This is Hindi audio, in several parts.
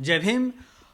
जय भीम।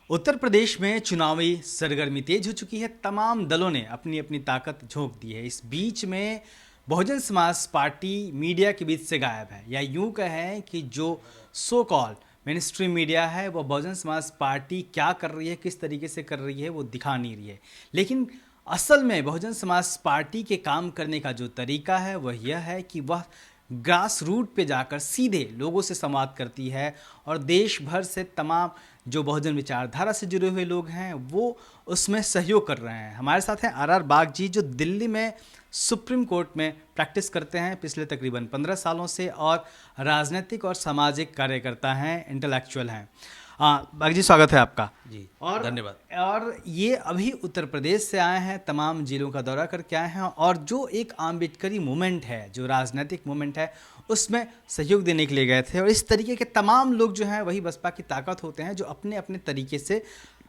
उत्तर प्रदेश में चुनावी सरगर्मी तेज हो चुकी है। तमाम दलों ने अपनी अपनी ताकत झोंक दी है। इस बीच में बहुजन समाज पार्टी मीडिया के बीच से गायब है, या यूं कहें कि जो सो कॉल मेन स्ट्रीम मीडिया है वो बहुजन समाज पार्टी क्या कर रही है, किस तरीके से कर रही है, वो दिखा नहीं रही है। लेकिन असल में बहुजन समाज पार्टी के काम करने का जो तरीका है वह यह है कि वह ग्रास रूट पे जाकर सीधे लोगों से संवाद करती है, और देश भर से तमाम जो बहुजन विचारधारा से जुड़े हुए लोग हैं वो उसमें सहयोग कर रहे हैं। हमारे साथ हैं आर बाग जी, जो दिल्ली में सुप्रीम कोर्ट में प्रैक्टिस करते हैं पिछले तकरीबन 15 सालों से, और राजनीतिक और सामाजिक कार्यकर्ता हैं, इंटेलेक्चुअल हैं। बाग जी, स्वागत है आपका जी। और धन्यवाद। और ये अभी उत्तर प्रदेश से आए हैं, तमाम जिलों का दौरा करके आए हैं, और जो एक आम्बेडकरी मूवमेंट है, जो राजनीतिक मूवमेंट है, उसमें सहयोग देने के लिए गए थे। और इस तरीके के तमाम लोग जो हैं वही बसपा की ताकत होते हैं, जो अपने अपने तरीके से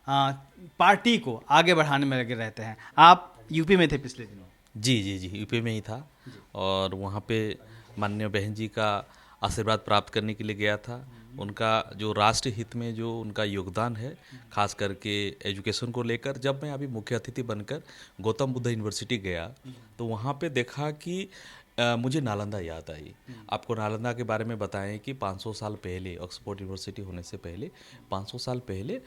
पार्टी को आगे बढ़ाने में लगे रहते हैं। आप यूपी में थे पिछले दिनों? जी, यूपी में ही था और वहाँ पे माननीय बहन जी का आशीर्वाद प्राप्त करने के लिए गया था। उनका जो राष्ट्र हित में जो उनका योगदान है, खास करके एजुकेशन को लेकर, जब मैं अभी मुख्य अतिथि बनकर गौतम बुद्ध यूनिवर्सिटी गया तो वहाँ पे देखा कि मुझे नालंदा याद आई। आपको नालंदा के बारे में बताएं कि 500 साल पहले, ऑक्सफोर्ड यूनिवर्सिटी होने से पहले 500 साल पहले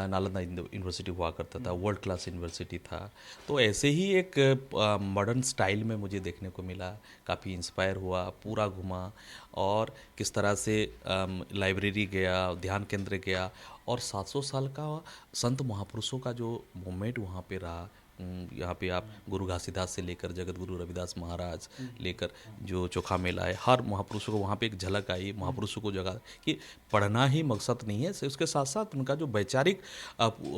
नालंदा यूनिवर्सिटी हुआ करता था, वर्ल्ड क्लास यूनिवर्सिटी था। तो ऐसे ही एक मॉडर्न स्टाइल में मुझे देखने को मिला, काफ़ी इंस्पायर हुआ, पूरा घूमा और किस तरह से लाइब्रेरी गया, ध्यान केंद्र गया, और 700 साल का संत महापुरुषों का जो मूवमेंट वहाँ पे रहा। यहाँ पे आप गुरु घासीदास से लेकर जगत गुरु रविदास महाराज लेकर जो चोखा मेला है, हर महापुरुषों को वहाँ पे एक झलक आई। महापुरुषों को जगह कि पढ़ना ही मकसद नहीं है, उसके साथ साथ उनका जो वैचारिक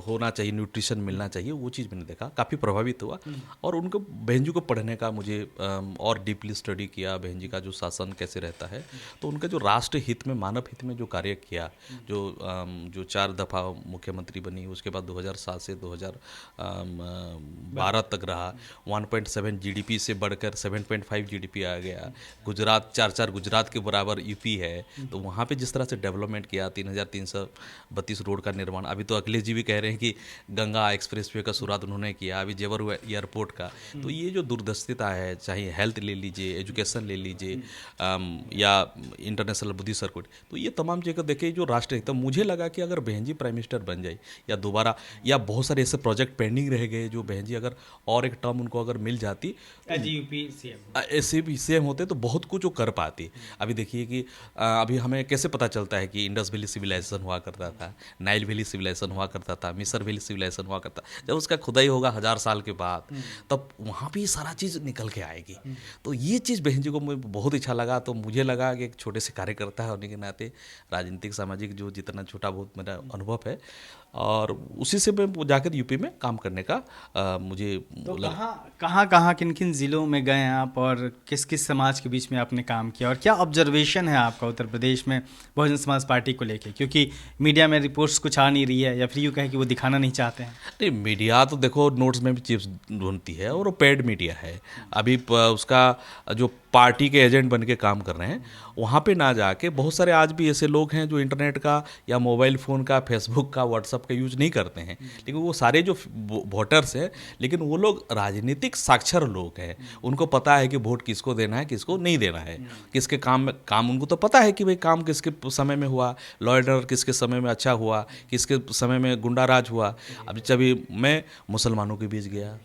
होना चाहिए, न्यूट्रिशन मिलना चाहिए, वो चीज़ मैंने देखा, काफ़ी प्रभावित हुआ। और उनको बहन जी को पढ़ने का मुझे और डीपली स्टडी किया, बहन जी का जो शासन कैसे रहता है, तो उनका जो राष्ट्र हित में, मानव हित में जो कार्य किया, जो 4 दफ़ा मुख्यमंत्री बनी, उसके बाद 2007 से 2012 तक रहा, 1.7 जीडीपी से बढ़कर 7.5 जीडीपी आ गया। गुजरात 4 गुजरात के बराबर यूपी है, तो वहाँ पे जिस तरह से डेवलपमेंट किया, 3332 रोड का निर्माण, अभी तो अखिलेश जी भी कह रहे हैं कि गंगा एक्सप्रेसवे का शुरुआत उन्होंने किया, अभी जेवर एयरपोर्ट का। तो ये जो दूरदर्शिता है, चाहे हेल्थ ले लीजिए, एजुकेशन ले लीजिए, या इंटरनेशनल बुद्धि सर्किट, तो ये तमाम जगह देखे जो राष्ट्र, तो मुझे लगा कि अगर बहन जी प्राइम मिनिस्टर बन जाए या दोबारा, या बहुत सारे ऐसे प्रोजेक्ट पेंडिंग रह गए जो बहन जी अगर और एक टर्म उनको अगर मिल जाती, ऐसे भी सीएम होते तो बहुत कुछ वो कर पाती। अभी देखिए कि अभी हमें कैसे पता चलता है कि इंडस वैली सिविलाइजेशन हुआ करता था, नाइल वैली सिविलाइजेशन हुआ करता था, मिस्र वैली सिविलाइजेशन हुआ करता, जब उसका खुदाई होगा 1000 साल के बाद, तब वहाँ भी सारा चीज़ निकल के आएगी। तो ये चीज़ बहन जी को मुझे बहुत अच्छा लगा। तो मुझे लगा कि एक छोटे से कार्यकर्ता होने के नाते, राजनीतिक सामाजिक जो जितना छोटा बहुत मेरा अनुभव है, और उसी से मैं जाकर यूपी में काम करने का मुझे तो कहाँ किन किन ज़िलों में गए हैं आप, और किस किस समाज के बीच में आपने काम किया, और क्या ऑब्जर्वेशन है आपका उत्तर प्रदेश में बहुजन समाज पार्टी को लेके? क्योंकि मीडिया में रिपोर्ट्स कुछ आ नहीं रही है, या फिर यूँ कहें कि वो दिखाना नहीं चाहते हैं। नहीं, मीडिया तो देखो नोट्स में भी चिप्स ढूंढती है, और वो पेड मीडिया है। अभी उसका जो पार्टी के एजेंट बन के काम कर रहे हैं, वहाँ पे ना जाके, बहुत सारे आज भी ऐसे लोग हैं जो इंटरनेट का या मोबाइल फ़ोन का, फेसबुक का, व्हाट्सअप का यूज़ नहीं करते हैं, लेकिन वो सारे जो वोटर्स हैं, लेकिन वो लोग राजनीतिक साक्षर लोग हैं। उनको पता है कि वोट किसको देना है, किसको नहीं देना है, किसके काम उनको तो पता है कि भाई काम किसके समय में हुआ, लॉ एंड ऑर्डर किसके समय में अच्छा हुआ, किसके समय में गुंडा राज हुआ। अब जब मैं मुसलमानों के बीच गया,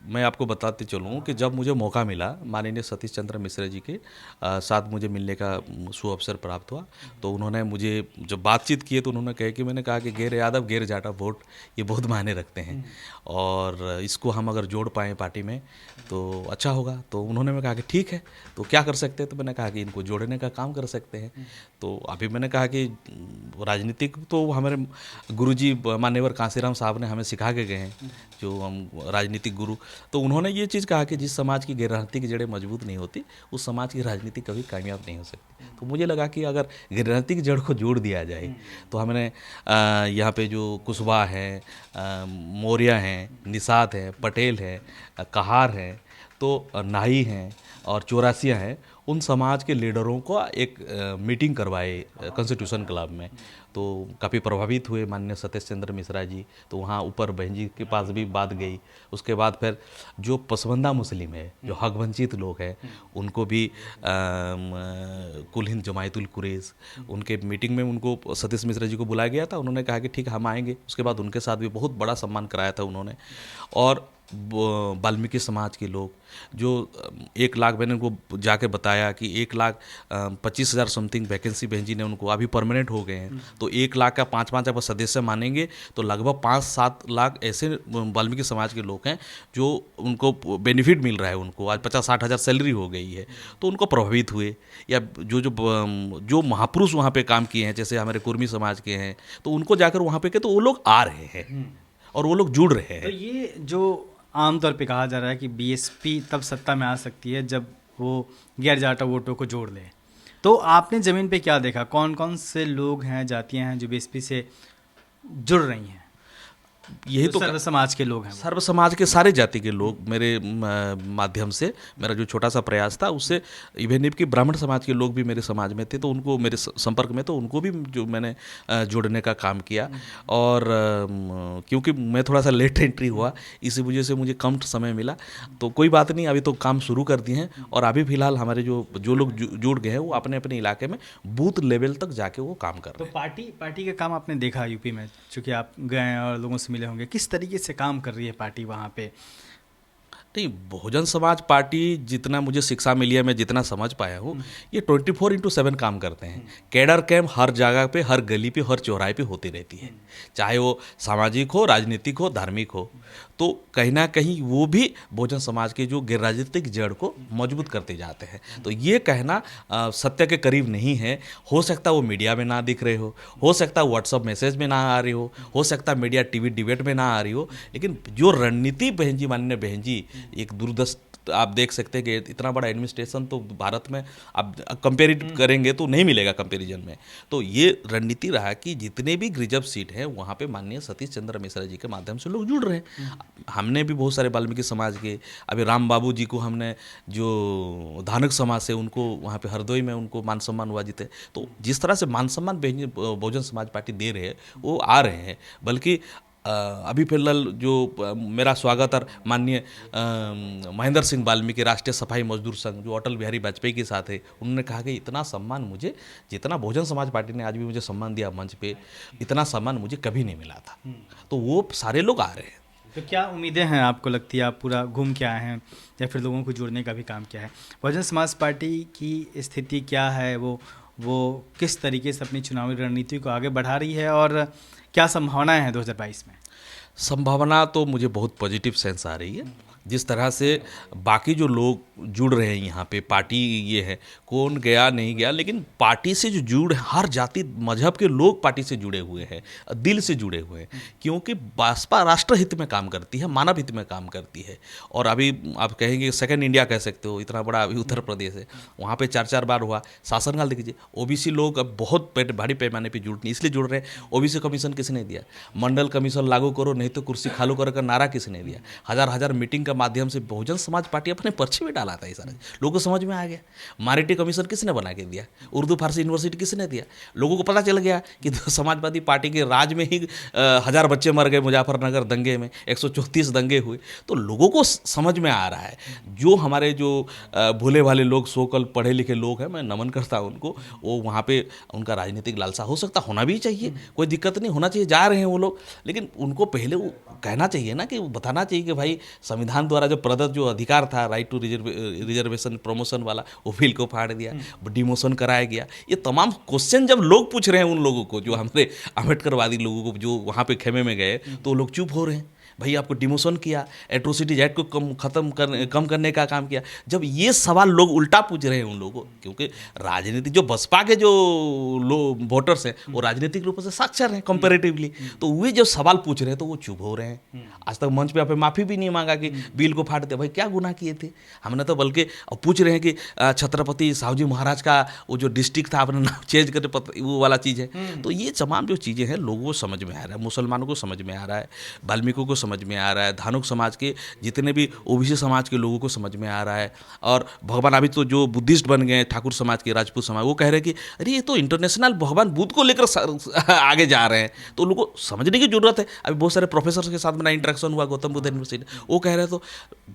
मैं आपको बताते चलूँ कि जब मुझे मौका मिला, माननीय सतीश चंद्र मिश्रा जी के साथ मुझे मिलने का सुअवसर प्राप्त हुआ, तो उन्होंने मुझे जब बातचीत की तो उन्होंने कहा कि, मैंने कहा कि गैर यादव गैर जाटा वोट ये बहुत मायने रखते हैं, और इसको हम अगर जोड़ पाएँ पार्टी में तो अच्छा होगा। तो उन्होंने मैं कहा कि ठीक है, तो क्या कर सकते हैं? तो मैंने कहा कि इनको जोड़ने का काम कर सकते हैं। तो अभी मैंने कहा कि राजनीतिक तो हमारे गुरुजी मान्यवर कांसीराम साहब ने हमें सिखा के गए हैं, जो हम राजनीतिक गुरु। तो उन्होंने ये चीज़ कहा कि जिस समाज की गैर की जड़ें मजबूत नहीं होती, उस समाज की राजनीति कभी कामयाब नहीं हो सकती। तो मुझे लगा कि अगर गैर की जड़ को जोड़ दिया जाए, तो हमने यहाँ पे जो कुशवाहा हैं, मौर्य हैं, निषाद हैं, पटेल हैं, कहार हैं, तो नाई हैं और चौरासिया हैं, उन समाज के लीडरों को एक मीटिंग करवाए कॉन्स्टिट्यूशन क्लब में। तो काफ़ी प्रभावित हुए माननीय सतीश चंद्र मिश्रा जी। तो वहाँ ऊपर बहन जी के पास भी बात गई। उसके बाद फिर जो पसवंदा मुस्लिम है, जो हक वंचित लोग हैं, उनको भी कुल हिंद जमायतुल कुरैश उनके मीटिंग में उनको सतीश मिश्रा जी को बुलाया गया था। उन्होंने कहा कि ठीक है हम आएंगे। उसके बाद उनके साथ भी बहुत बड़ा सम्मान कराया था उन्होंने। और वाल्मीकि समाज के लोग जो 1 लाख, मैंने उनको जाके बताया कि 1,25,000 समथिंग वैकेंसी बहन जी ने उनको अभी परमानेंट हो गए हैं। तो 1 लाख का 5-5 अगर सदस्य मानेंगे तो लगभग 5-7 लाख ऐसे वाल्मीकि समाज के लोग हैं जो उनको बेनिफिट मिल रहा है। उनको आज 50-60 हज़ार सैलरी हो गई है। तो उनको प्रभावित हुए। या जो महापुरुष वहाँ पे काम किए हैं, जैसे हमारे कुर्मी समाज के हैं, तो उनको जाकर वहाँ पे के तो वो लोग आ रहे हैं और वो लोग जुड़ रहे हैं। तो ये जो आमतौर पे कहा जा रहा है कि बीएसपी तब सत्ता में आ सकती है जब वो गैर जाटा वोटों को जोड़ ले, तो आपने ज़मीन पे क्या देखा? कौन कौन से लोग हैं, जातियां हैं जो बीएसपी से जुड़ रही हैं? यही जो तो सर्व समाज के लोग हैं वो। सर्व समाज के सारे जाति के लोग मेरे माध्यम से, मेरा जो छोटा सा प्रयास था उससे इवन कि ब्राह्मण समाज के लोग भी मेरे समाज में थे, तो उनको मेरे संपर्क में, तो उनको भी जो मैंने जोड़ने का काम किया। और क्योंकि मैं थोड़ा सा लेट एंट्री हुआ, इसी वजह से मुझे कम समय मिला। तो कोई बात नहीं, अभी तो काम शुरू कर दिए हैं। और अभी फिलहाल हमारे जो लोग जुड़ गए हैं वो अपने अपने इलाके में बूथ लेवल तक जाके वो काम कर तो रहे हैं। पार्टी का काम आपने देखा यूपी में, चूँकि आप गए हैं और लोगों से मिले होंगे, किस तरीके से काम कर रही है पार्टी वहाँ पे? नहीं, बहुजन समाज पार्टी जितना मुझे शिक्षा मिली है, मैं जितना समझ पाया हूँ, ये 24/7 काम करते हैं। कैडर कैंप हर जगह पे, हर गली पे, हर चौराहे पे होती रहती है, चाहे वो सामाजिक हो, राजनीतिक हो, धार्मिक हो। तो कहीं ना कहीं वो भी बहुजन समाज के जो गैर राजनीतिक जड़ को मजबूत करते जाते हैं। तो ये कहना सत्य के करीब नहीं है। हो सकता वो मीडिया में ना दिख रहे हो सकता व्हाट्सअप मैसेज में ना आ रही हो सकता मीडिया टीवी डिबेट में ना आ रही हो, लेकिन जो रणनीति बहन जी, माननीय बहन जी, एक दूरदर्श आप देख सकते हैं कि इतना बड़ा एडमिनिस्ट्रेशन तो भारत में आप कंपेरिटिव करेंगे तो नहीं मिलेगा कंपैरिजन में। तो ये रणनीति रहा कि जितने भी रिजर्व सीट हैं वहाँ पे माननीय सतीश चंद्र मिश्रा जी के माध्यम से लोग जुड़ रहे हैं। हमने भी बहुत सारे वाल्मीकि समाज के, अभी राम बाबू जी को हमने जो धानक समाज से, उनको वहाँ पे हरदोई में उनको मान सम्मान हुआ जीते। तो जिस तरह से मान सम्मान बहुजन समाज पार्टी दे रहे हैं वो आ रहे हैं। बल्कि अभी फिलहाल जो मेरा स्वागत और माननीय महेंद्र सिंह वाल्मीकि राष्ट्रीय सफाई मजदूर संघ जो अटल बिहारी वाजपेयी के साथ है, उन्होंने कहा कि इतना सम्मान मुझे, जितना बहुजन समाज पार्टी ने आज भी मुझे सम्मान दिया मंच पे, इतना सम्मान मुझे कभी नहीं मिला था। तो वो सारे लोग आ रहे हैं। तो क्या उम्मीदें हैं आपको? लगती है आप पूरा घूम के आए हैं या फिर लोगों को जोड़ने का भी काम किया है? बहुजन समाज पार्टी की स्थिति क्या है? वो किस तरीके से अपनी चुनावी रणनीति को आगे बढ़ा रही है और क्या संभावनाएं हैं 2022 में? संभावना तो मुझे बहुत पॉजिटिव सेंस आ रही है। जिस तरह से बाकी जो लोग जुड़ रहे हैं यहाँ पे, पार्टी ये है, कौन गया नहीं गया, लेकिन पार्टी से जो जुड़, हर जाति मजहब के लोग पार्टी से जुड़े हुए हैं, दिल से जुड़े हुए हैं। क्योंकि बसपा राष्ट्र हित में काम करती है, मानव हित में काम करती है। और अभी आप कहेंगे सेकंड इंडिया कह सकते हो, इतना बड़ा अभी उत्तर प्रदेश है, वहाँ पे 4-4 बार हुआ शासनकाल। देखिए ओबीसी लोग अब बहुत भारी पैमाने पर इसलिए जुड़ रहे हैं। ओबीसी कमीशन किसने दिया? मंडल कमीशन लागू करो नहीं तो कुर्सी खाली करो का नारा किसने दिया? हजार मीटिंग माध्यम से बहुजन समाज पार्टी अपने पर्चे में डाला था। ये सारा लोगों को समझ में आ गया। मारिटी कमीशन किसने बना के दिया? उर्दू फारसी यूनिवर्सिटी किसने दिया? लोगों को पता चल गया कि समाजवादी पार्टी के राज में ही 1000 बच्चे मर गए मुजफ्फरनगर दंगे में, 134 दंगे हुए। तो लोगों को समझ में आ रहा है। जो हमारे जो भोले भाले लोग, सोकल पढ़े लिखे लोग हैं, मैं नमन करता हूँ उनको। वो वहाँ पे उनका राजनीतिक लालसा हो सकता, होना भी चाहिए, कोई दिक्कत नहीं, होना चाहिए। जा रहे हैं वो लोग, लेकिन उनको पहले वो कहना चाहिए ना, कि बताना चाहिए कि भाई संविधान द्वारा जो प्रदत्त जो अधिकार था, राइट टू रिजर्वेशन प्रमोशन वाला, वो बिल को फाड़ दिया, डिमोशन कराया गया। ये तमाम क्वेश्चन जब लोग पूछ रहे हैं उन लोगों को, जो हमारे अम्बेडकरवादी लोगों को, जो वहाँ पे खेमे में गए, तो लोग चुप हो रहे हैं। भाई आपको डिमोशन किया, एट्रोसिटीज एक्ट को कम करने का काम किया। जब ये सवाल लोग उल्टा पूछ रहे हैं उन लोगों को, क्योंकि राजनीति जो बसपा के जो वोटर्स हैं वो राजनीतिक रूप से साक्षर हैं कंपैरेटिवली, तो वे जो सवाल पूछ रहे हैं तो वो चुप हो रहे हैं। आज तक मंच पे आपने माफ़ी भी नहीं मांगा कि बिल को फाड़ दिया। भाई क्या गुनाह किए थे हमने? तो बल्कि पूछ रहे हैं कि छत्रपति साहूजी महाराज का वो जो डिस्ट्रिक्ट था आपने नाम चेंज करके, वो वाला चीज़ है। तो ये तमाम जो चीज़ें हैं लोगों को समझ में आ रहा है, मुसलमानों को समझ में आ रहा है, वाल्मीकियों को समझ समझ में आ रहा है, धानुक समाज के जितने भी ओबीसी समाज के लोगों को समझ में आ रहा है। और भगवान अभी तो जो बुद्धिस्ट बन गए हैं, ठाकुर समाज के, राजपूत समाज, वो कह रहे हैं कि अरे ये तो इंटरनेशनल भगवान बुद्ध को लेकर आगे जा रहे हैं, तो लोगों को समझने की जरूरत है। अभी बहुत सारे प्रोफेसर के साथ मेरा इंटरेक्शन हुआ गौतम बुद्ध यूनिवर्सिटी, वो कह रहे हैं तो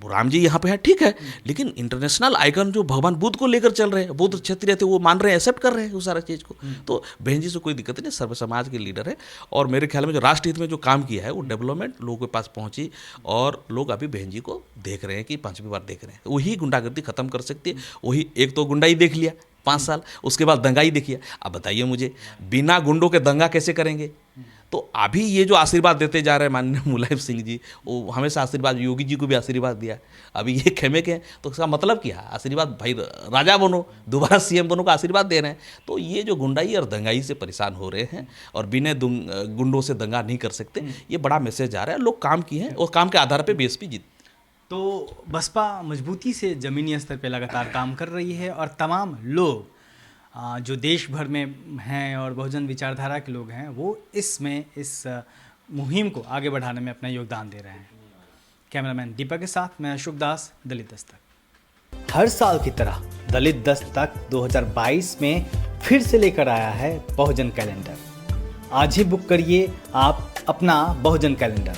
राम जी यहाँ पे हैं, ठीक है, लेकिन इंटरनेशनल आइकन जो भगवान बुद्ध को लेकर चल रहे हैं, बुद्ध क्षत्रिय थे, वो मान रहे हैं, एक्सेप्ट कर रहे हैं उस सारा चीज़ को। तो बहन जी से कोई दिक्कत नहीं, सर्व समाज के लीडर है। और मेरे ख्याल में जो राष्ट्र हित में जो काम किया है वो डेवलपमेंट लोगों के पास पहुंची, और लोग अभी बहन जी को देख रहे हैं कि 5वीं बार देख रहे हैं। वही गुंडागर्दी खत्म कर सकती है। वही, एक तो गुंडा ही देख लिया 5 साल, उसके बाद दंगाई देखिए। अब बताइए मुझे, बिना गुंडों के दंगा कैसे करेंगे? तो अभी ये जो आशीर्वाद देते जा रहे हैं माननीय मुलायम सिंह जी, वो हमेशा आशीर्वाद, योगी जी को भी आशीर्वाद दिया, अभी ये खेमे के हैं, तो इसका मतलब क्या है? आशीर्वाद, भाई राजा बनो, दोबारा सीएम बनो का आशीर्वाद दे रहे हैं। तो ये जो गुंडाई और दंगाई से परेशान हो रहे हैं और बिना गुंडों से दंगा नहीं कर सकते, ये बड़ा मैसेज आ रहा है। लोग काम किए हैं और काम के आधार पर बीएसपी जीत। तो बसपा मजबूती से ज़मीनी स्तर पे लगातार काम कर रही है और तमाम लोग जो देश भर में हैं और बहुजन विचारधारा के लोग हैं, वो इसमें इस मुहिम को आगे बढ़ाने में अपना योगदान दे रहे हैं। कैमरामैन दीपक के साथ मैं अशोक दास, दलित दस्तक। हर साल की तरह दलित दस्तक 2022 में फिर से लेकर आया है बहुजन कैलेंडर। आज ही बुक करिए आप अपना बहुजन कैलेंडर।